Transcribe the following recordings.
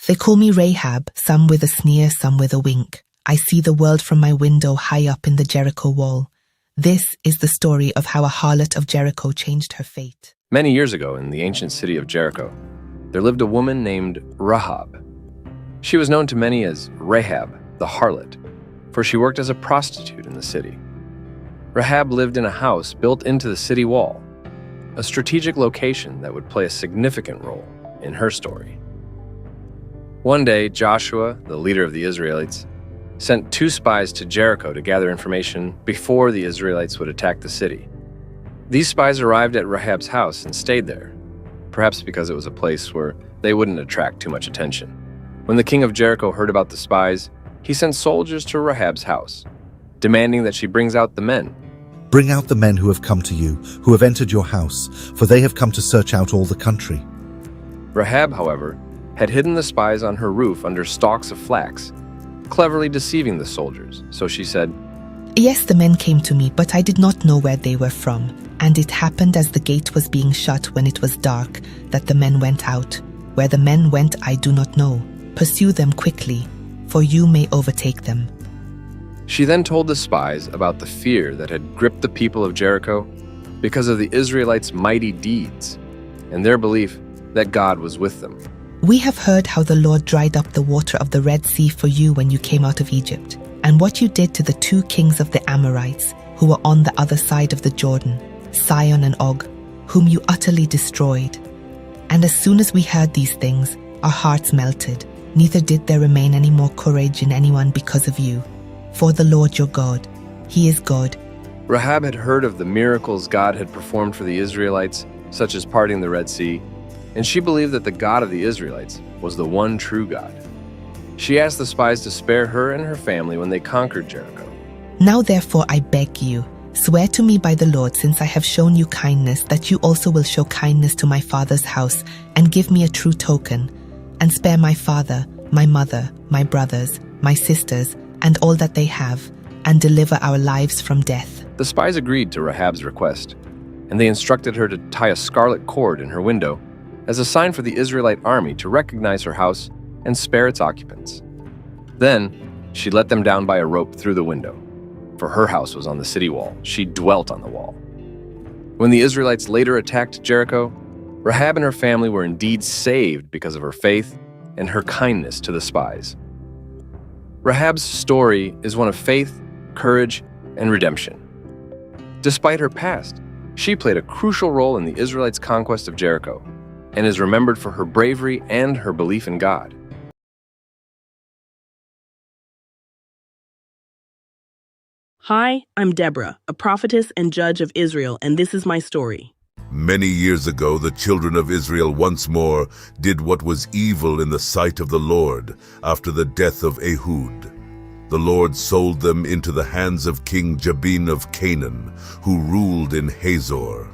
They call me Rahab, some with a sneer, some with a wink. I see the world from my window high up in the Jericho wall. This is the story of how a harlot of Jericho changed her fate. Many years ago, in the ancient city of Jericho, there lived a woman named Rahab. She was known to many as Rahab, the harlot, for she worked as a prostitute in the city. Rahab lived in a house built into the city wall, a strategic location that would play a significant role in her story. One day, Joshua, the leader of the Israelites, sent 2 spies to Jericho to gather information before the Israelites would attack the city. These spies arrived at Rahab's house and stayed there, perhaps because it was a place where they wouldn't attract too much attention. When the king of Jericho heard about the spies, he sent soldiers to Rahab's house, demanding that she brings out the men. Bring out the men who have come to you, who have entered your house, for they have come to search out all the country. Rahab, however, had hidden the spies on her roof under stalks of flax, cleverly deceiving the soldiers. So she said, Yes, the men came to me, but I did not know where they were from. And it happened as the gate was being shut when it was dark, that the men went out. Where the men went, I do not know. Pursue them quickly, for you may overtake them. She then told the spies about the fear that had gripped the people of Jericho because of the Israelites' mighty deeds and their belief that God was with them. We have heard how the Lord dried up the water of the Red Sea for you when you came out of Egypt, and what you did to the 2 kings of the Amorites who were on the other side of the Jordan, Sihon and Og, whom you utterly destroyed. And as soon as we heard these things, our hearts melted. Neither did there remain any more courage in anyone because of you. For the Lord your God, He is God. Rahab had heard of the miracles God had performed for the Israelites, such as parting the Red Sea, and she believed that the God of the Israelites was the one true God. She asked the spies to spare her and her family when they conquered Jericho. Now therefore I beg you, swear to me by the Lord, since I have shown you kindness, that you also will show kindness to my father's house, and give me a true token, and spare my father, my mother, my brothers, my sisters, and all that they have, and deliver our lives from death. The spies agreed to Rahab's request, and they instructed her to tie a scarlet cord in her window as a sign for the Israelite army to recognize her house and spare its occupants. Then, she let them down by a rope through the window, for her house was on the city wall. She dwelt on the wall. When the Israelites later attacked Jericho, Rahab and her family were indeed saved because of her faith and her kindness to the spies. Rahab's story is one of faith, courage, and redemption. Despite her past, she played a crucial role in the Israelites' conquest of Jericho, and is remembered for her bravery and her belief in God. Hi, I'm Deborah, a prophetess and judge of Israel, and this is my story. Many years ago, the children of Israel once more did what was evil in the sight of the Lord after the death of Ehud. The Lord sold them into the hands of King Jabin of Canaan, who ruled in Hazor.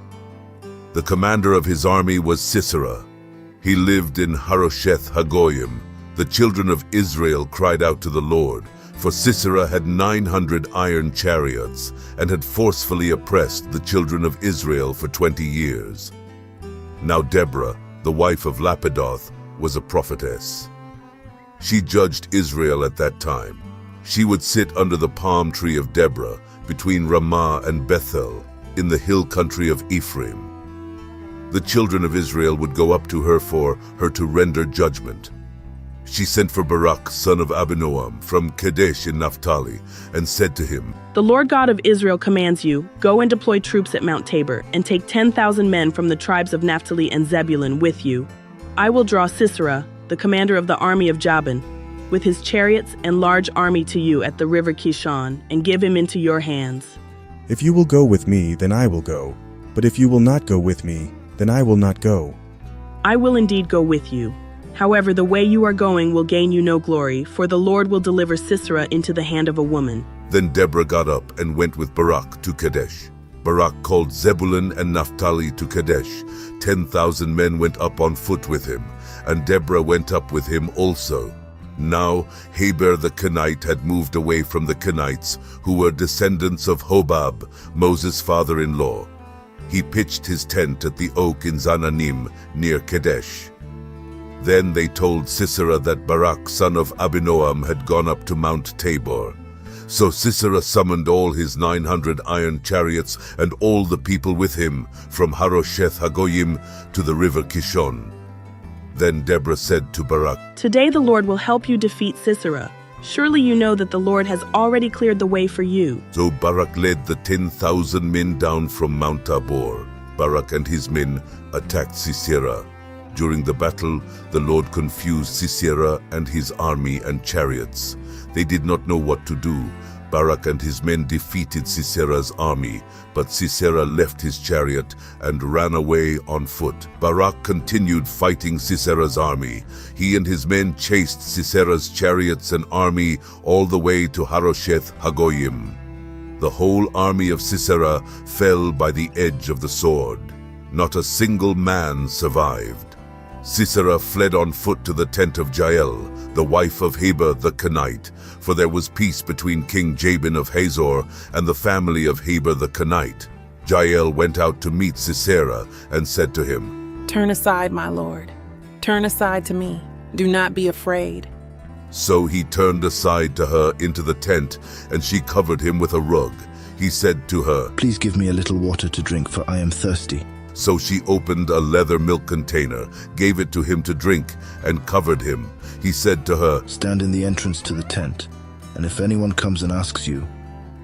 The commander of his army was Sisera. He lived in Harosheth Hagoyim. The children of Israel cried out to the Lord, for Sisera had 900 iron chariots and had forcefully oppressed the children of Israel for 20 years. Now Deborah, the wife of Lapidoth, was a prophetess. She judged Israel at that time. She would sit under the palm tree of Deborah between Ramah and Bethel in the hill country of Ephraim. The children of Israel would go up to her for her to render judgment. She sent for Barak, son of Abinoam, from Kadesh in Naphtali, and said to him, The Lord God of Israel commands you, go and deploy troops at Mount Tabor, and take 10,000 men from the tribes of Naphtali and Zebulun with you. I will draw Sisera, the commander of the army of Jabin, with his chariots and large army to you at the river Kishon, and give him into your hands. If you will go with me, then I will go. But if you will not go with me, then I will not go. I will indeed go with you. However, the way you are going will gain you no glory, for the Lord will deliver Sisera into the hand of a woman. Then Deborah got up and went with Barak to Kadesh. Barak called Zebulun and Naphtali to Kadesh. 10,000 men went up on foot with him, and Deborah went up with him also. Now Heber the Kenite had moved away from the Kenites, who were descendants of Hobab, Moses' father-in-law. He pitched his tent at the oak in Zananim, near Kadesh. Then they told Sisera that Barak son of Abinoam had gone up to Mount Tabor. So Sisera summoned all his 900 iron chariots and all the people with him from Harosheth Hagoyim to the river Kishon. Then Deborah said to Barak, Today the Lord will help you defeat Sisera. Surely you know that the Lord has already cleared the way for you. So Barak led the 10,000 men down from Mount Tabor. Barak and his men attacked Sisera. During the battle, the Lord confused Sisera and his army and chariots. They did not know what to do. Barak and his men defeated Sisera's army, but Sisera left his chariot and ran away on foot. Barak continued fighting Sisera's army. He and his men chased Sisera's chariots and army all the way to Harosheth Hagoyim. The whole army of Sisera fell by the edge of the sword. Not a single man survived. Sisera fled on foot to the tent of Jael, the wife of Heber the Kenite, for there was peace between King Jabin of Hazor and the family of Heber the Kenite. Jael went out to meet Sisera and said to him, Turn aside, my lord. Turn aside to me. Do not be afraid. So he turned aside to her into the tent, and she covered him with a rug. He said to her, Please give me a little water to drink, for I am thirsty. So she opened a leather milk container, gave it to him to drink, and covered him. He said to her, Stand in the entrance to the tent, and if anyone comes and asks you,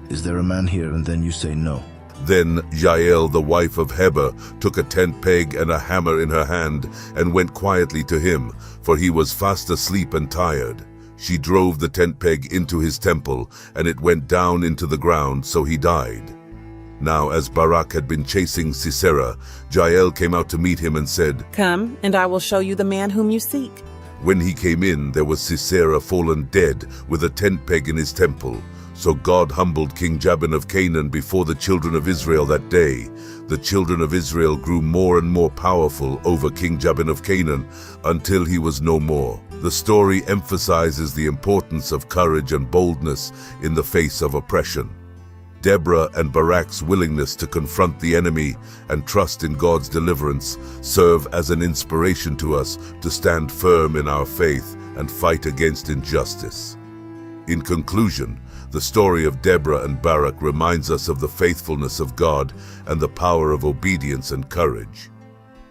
Is there a man here? And then you say no. Then Jael, the wife of Heber, took a tent peg and a hammer in her hand and went quietly to him, for he was fast asleep and tired. She drove the tent peg into his temple, and it went down into the ground, so he died. Now as Barak had been chasing Sisera, Jael came out to meet him and said, Come, and I will show you the man whom you seek. When he came in, there was Sisera fallen dead with a tent peg in his temple. So God humbled King Jabin of Canaan before the children of Israel that day. The children of Israel grew more and more powerful over King Jabin of Canaan until he was no more. The story emphasizes the importance of courage and boldness in the face of oppression. Deborah and Barak's willingness to confront the enemy and trust in God's deliverance serve as an inspiration to us to stand firm in our faith and fight against injustice. In conclusion, the story of Deborah and Barak reminds us of the faithfulness of God and the power of obedience and courage.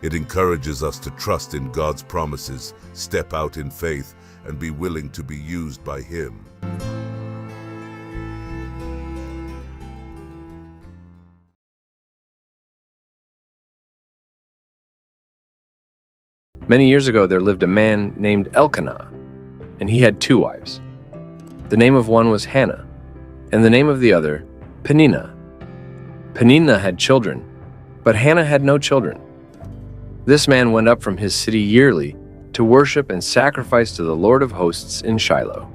It encourages us to trust in God's promises, step out in faith, and be willing to be used by Him. Many years ago, there lived a man named Elkanah, and he had 2 wives. The name of one was Hannah, and the name of the other, Peninnah. Peninnah had children, but Hannah had no children. This man went up from his city yearly to worship and sacrifice to the Lord of hosts in Shiloh.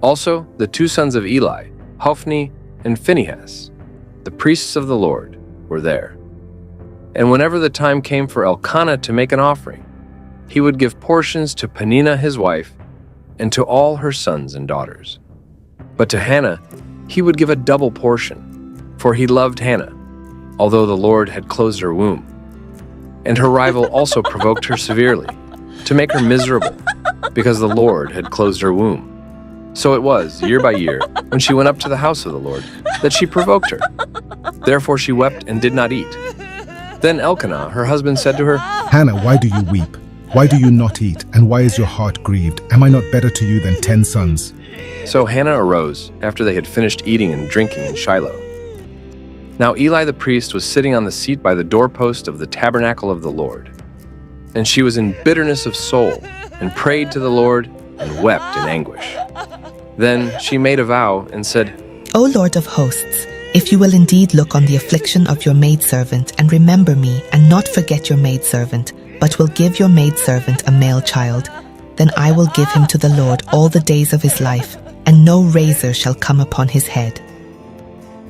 Also, the 2 sons of Eli, Hophni and Phinehas, the priests of the Lord, were there. And whenever the time came for Elkanah to make an offering, he would give portions to Peninnah his wife and to all her sons and daughters. But to Hannah he would give a double portion, for he loved Hannah, although the Lord had closed her womb. And her rival also provoked her severely, to make her miserable, because the Lord had closed her womb. So it was, year by year, when she went up to the house of the Lord, that she provoked her. Therefore she wept and did not eat. Then Elkanah, her husband, said to her, Hannah, why do you weep? Why do you not eat? And why is your heart grieved? Am I not better to you than 10 sons? So Hannah arose after they had finished eating and drinking in Shiloh. Now Eli the priest was sitting on the seat by the doorpost of the tabernacle of the Lord. And she was in bitterness of soul, and prayed to the Lord, and wept in anguish. Then she made a vow and said, O Lord of hosts, if you will indeed look on the affliction of your maidservant, and remember me, and not forget your maidservant, but will give your maidservant a male child, then I will give him to the Lord all the days of his life, and no razor shall come upon his head.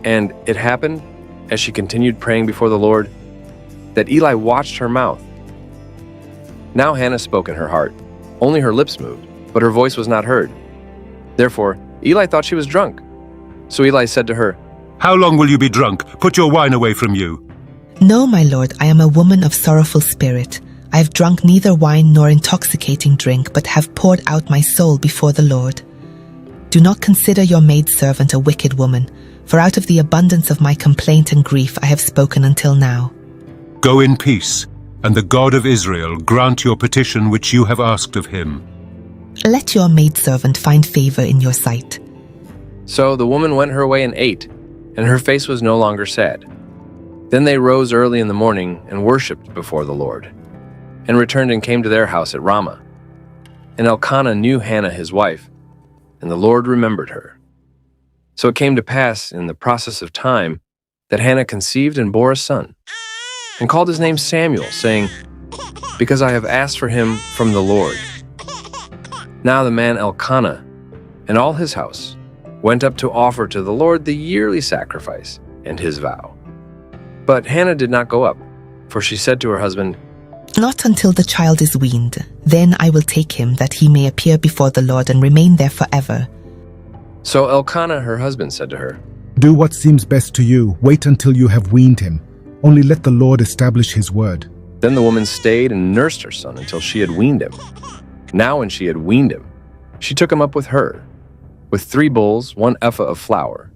And it happened, as she continued praying before the Lord, that Eli watched her mouth. Now Hannah spoke in her heart. Only her lips moved, but her voice was not heard. Therefore Eli thought she was drunk. So Eli said to her, How long will you be drunk? Put your wine away from you. No, my lord, I am a woman of sorrowful spirit. I have drunk neither wine nor intoxicating drink, but have poured out my soul before the Lord. Do not consider your maidservant a wicked woman, for out of the abundance of my complaint and grief I have spoken until now. Go in peace, and the God of Israel grant your petition which you have asked of him. Let your maidservant find favor in your sight. So the woman went her way and ate, and her face was no longer sad. Then they rose early in the morning and worshipped before the Lord, and returned and came to their house at Ramah. And Elkanah knew Hannah his wife, and the Lord remembered her. So it came to pass in the process of time that Hannah conceived and bore a son, and called his name Samuel, saying, Because I have asked for him from the Lord. Now the man Elkanah and all his house went up to offer to the Lord the yearly sacrifice and his vow. But Hannah did not go up, for she said to her husband, Not until the child is weaned, then I will take him, that he may appear before the Lord and remain there forever. So Elkanah her husband said to her, Do what seems best to you. Wait until you have weaned him. Only let the Lord establish his word. Then the woman stayed and nursed her son until she had weaned him. Now when she had weaned him, she took him up with her, with 3 bulls, 1 ephah of flour,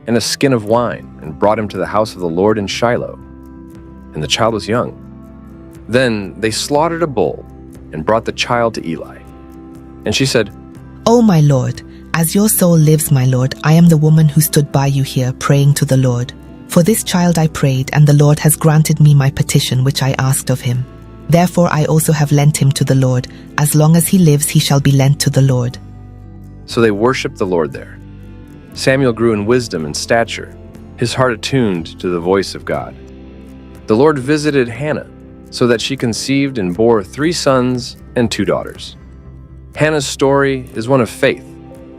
and a skin of wine, and brought him to the house of the Lord in Shiloh. And the child was young. Then they slaughtered a bull, and brought the child to Eli. And she said, O my Lord, as your soul lives, my Lord, I am the woman who stood by you here, praying to the Lord. For this child I prayed, and the Lord has granted me my petition which I asked of him. Therefore I also have lent him to the Lord. As long as he lives, he shall be lent to the Lord. So they worshipped the Lord there. Samuel grew in wisdom and stature, his heart attuned to the voice of God. The Lord visited Hannah, so that she conceived and bore 3 sons and 2 daughters. Hannah's story is one of faith,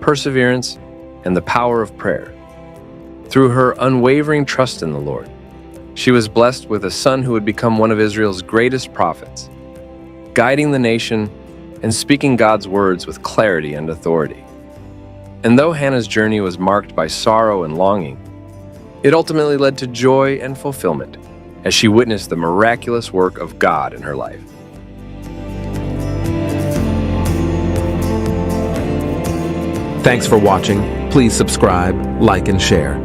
perseverance, and the power of prayer. Through her unwavering trust in the Lord, she was blessed with a son who would become one of Israel's greatest prophets, guiding the nation and speaking God's words with clarity and authority. And though Hannah's journey was marked by sorrow and longing, it ultimately led to joy and fulfillment as she witnessed the miraculous work of God in her life. Thanks for watching. Please subscribe, like, and share.